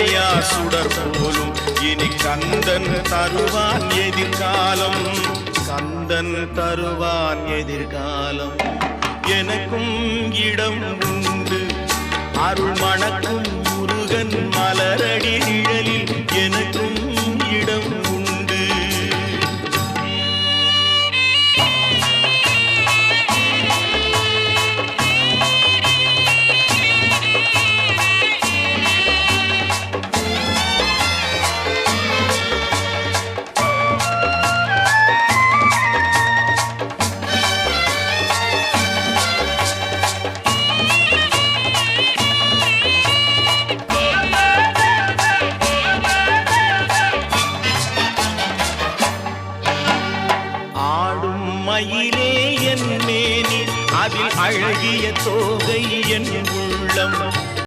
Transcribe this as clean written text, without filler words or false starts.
அணையா சுடர் போலும் இனி கந்தன் தருவான் எதிர்காலம். கந்தன் தருவான் எதிர்காலம். எனக்கும் இடம் உண்டு அருள் மணக்கும் முருகன் மலரடி நிழலில் எனக்கும் இடம் உண்டு. மயிலே என் மேனி அதில் அழகிய தோகை என்